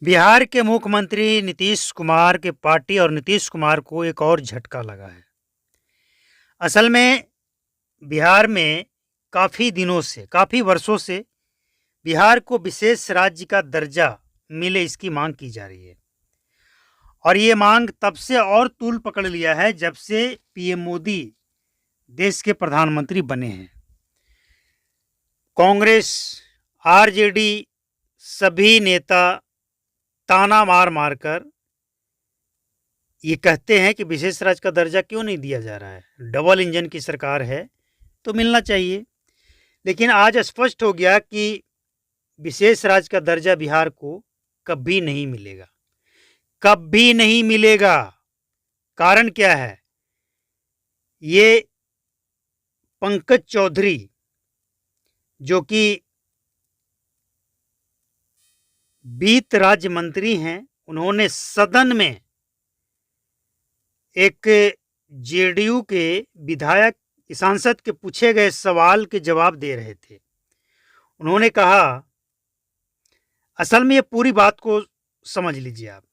बिहार के मुख्यमंत्री नीतीश कुमार के पार्टी और नीतीश कुमार को एक और झटका लगा है। असल में बिहार में काफ़ी दिनों से, काफ़ी वर्षों से बिहार को विशेष राज्य का दर्जा मिले, इसकी मांग की जा रही है। और ये मांग तब से और तूल पकड़ लिया है जब से पीएम मोदी देश के प्रधानमंत्री बने हैं। कांग्रेस, आरजेडी सभी नेता ताना मार मार कर ये कहते हैं कि विशेष राज्य का दर्जा क्यों नहीं दिया जा रहा है, डबल इंजन की सरकार है तो मिलना चाहिए। लेकिन आज स्पष्ट हो गया कि विशेष राज्य का दर्जा बिहार को कभी नहीं मिलेगा, कभी नहीं मिलेगा। कारण क्या है? ये पंकज चौधरी जो कि वित्त राज्य मंत्री हैं, उन्होंने सदन में एक जेडीयू के विधायक सांसद के पूछे गए सवाल के जवाब दे रहे थे। उन्होंने कहा, असल में ये पूरी बात को समझ लीजिए आप,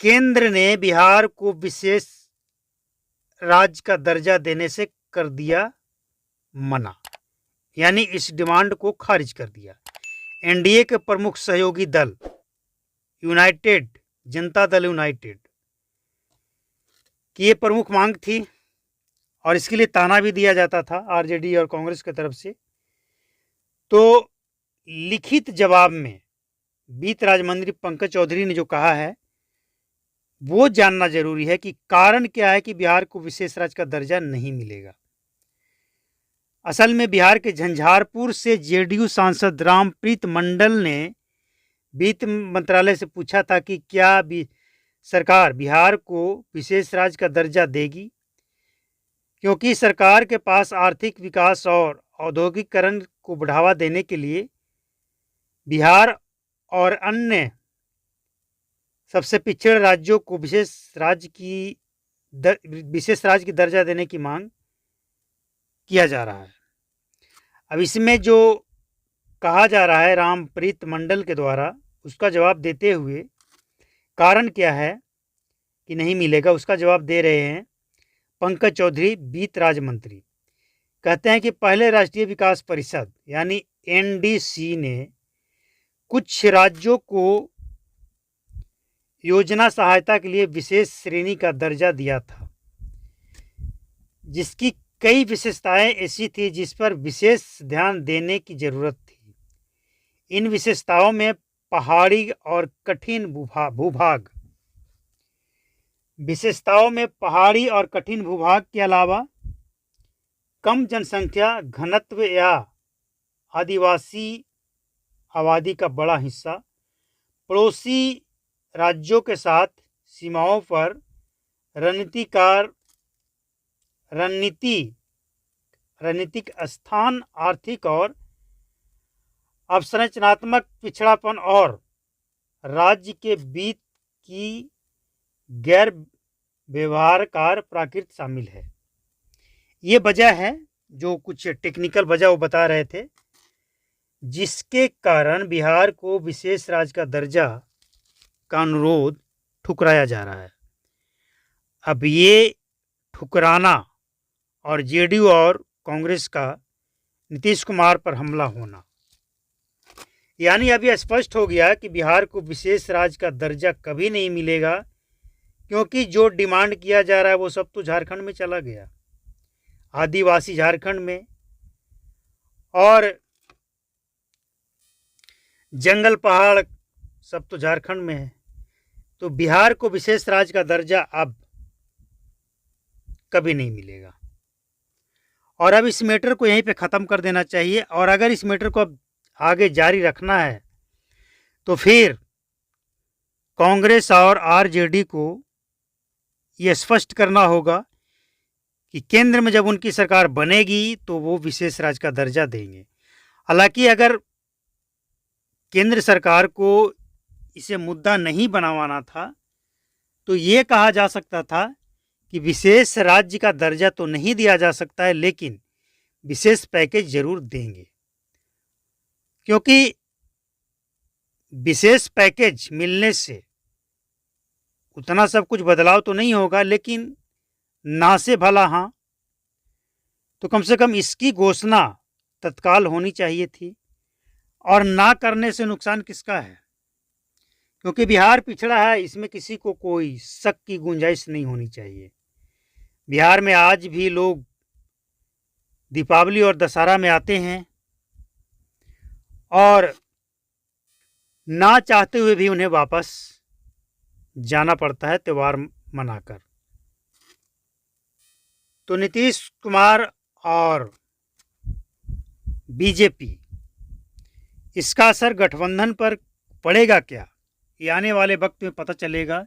केंद्र ने बिहार को विशेष राज्य का दर्जा देने से कर दिया मना, यानी इस डिमांड को खारिज कर दिया। एनडीए के प्रमुख सहयोगी दल यूनाइटेड जनता दल यूनाइटेड की ये प्रमुख मांग थी और इसके लिए ताना भी दिया जाता था आरजेडी और कांग्रेस की तरफ से। तो लिखित जवाब में वित्त राज्य मंत्री पंकज चौधरी ने जो कहा है वो जानना जरूरी है कि कारण क्या है कि बिहार को विशेष राज्य का दर्जा नहीं मिलेगा। असल में बिहार के झंझारपुर से जेडीयू सांसद रामप्रीत मंडल ने वित्त मंत्रालय से पूछा था कि क्या सरकार बिहार को विशेष राज्य का दर्जा देगी, क्योंकि सरकार के पास आर्थिक विकास और औद्योगिकरण को बढ़ावा देने के लिए बिहार और अन्य सबसे पिछड़े राज्यों को विशेष राज्य की दर्जा देने की मांग किया जा रहा है। अब इसमें जो कहा जा रहा है रामप्रीत मंडल के द्वारा, उसका जवाब देते हुए कारण क्या है कि नहीं मिलेगा, उसका जवाब दे रहे हैं पंकज चौधरी वित्त राज्य मंत्री। कहते हैं कि पहले राष्ट्रीय विकास परिषद यानी एनडीसी ने कुछ राज्यों को योजना सहायता के लिए विशेष श्रेणी का दर्जा दिया था, जिसकी कई विशेषताएं ऐसी थी जिस पर विशेष ध्यान देने की जरूरत थी। इन विशेषताओं में पहाड़ी और कठिन भूभाग के अलावा कम जनसंख्या घनत्व या आदिवासी आबादी का बड़ा हिस्सा, पड़ोसी राज्यों के साथ सीमाओं पर रणनीतिक स्थान, आर्थिक और अवसंरचनात्मक पिछड़ापन और राज्य के बीच की गैर व्यवहारकार प्रकृति शामिल है। ये वजह है, जो कुछ टेक्निकल वजह वो बता रहे थे, जिसके कारण बिहार को विशेष राज्य का दर्जा का अनुरोध ठुकराया जा रहा है। अब ये ठुकराना और जेडीयू और कांग्रेस का नीतीश कुमार पर हमला होना, यानी अभी स्पष्ट हो गया कि बिहार को विशेष राज्य का दर्जा कभी नहीं मिलेगा, क्योंकि जो डिमांड किया जा रहा है वो सब तो झारखंड में चला गया, आदिवासी झारखंड में और जंगल पहाड़ सब तो झारखंड में है। तो बिहार को विशेष राज्य का दर्जा अब कभी नहीं मिलेगा और अब इस मैटर को यहीं पे ख़त्म कर देना चाहिए। और अगर इस मैटर को अब आगे जारी रखना है तो फिर कांग्रेस और आरजेडी को यह स्पष्ट करना होगा कि केंद्र में जब उनकी सरकार बनेगी तो वो विशेष राज्य का दर्जा देंगे। हालांकि अगर केंद्र सरकार को इसे मुद्दा नहीं बनवाना था तो ये कहा जा सकता था कि विशेष राज्य का दर्जा तो नहीं दिया जा सकता है, लेकिन विशेष पैकेज जरूर देंगे, क्योंकि विशेष पैकेज मिलने से उतना सब कुछ बदलाव तो नहीं होगा, लेकिन ना से भला हाँ, तो कम से कम इसकी घोषणा तत्काल होनी चाहिए थी। और ना करने से नुकसान किसका है? क्योंकि बिहार पिछड़ा है, इसमें किसी को कोई शक की गुंजाइश नहीं होनी चाहिए। बिहार में आज भी लोग दीपावली और दशहरा में आते हैं और ना चाहते हुए भी उन्हें वापस जाना पड़ता है त्यौहार मनाकर। तो नीतीश कुमार और बीजेपी, इसका असर गठबंधन पर पड़ेगा क्या, ये आने वाले वक्त में पता चलेगा।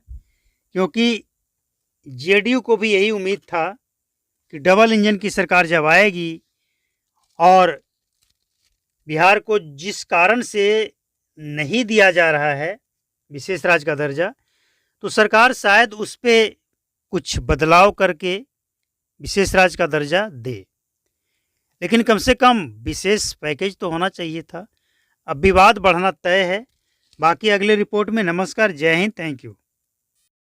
क्योंकि जेडीयू को भी यही उम्मीद था कि डबल इंजन की सरकार जब आएगी और बिहार को जिस कारण से नहीं दिया जा रहा है विशेष राज्य का दर्जा, तो सरकार शायद उस पर कुछ बदलाव करके विशेष राज्य का दर्जा दे। लेकिन कम से कम विशेष पैकेज तो होना चाहिए था। अब विवाद बढ़ना तय है। बाकी अगले रिपोर्ट में। नमस्कार, जय हिंद, थैंक यू।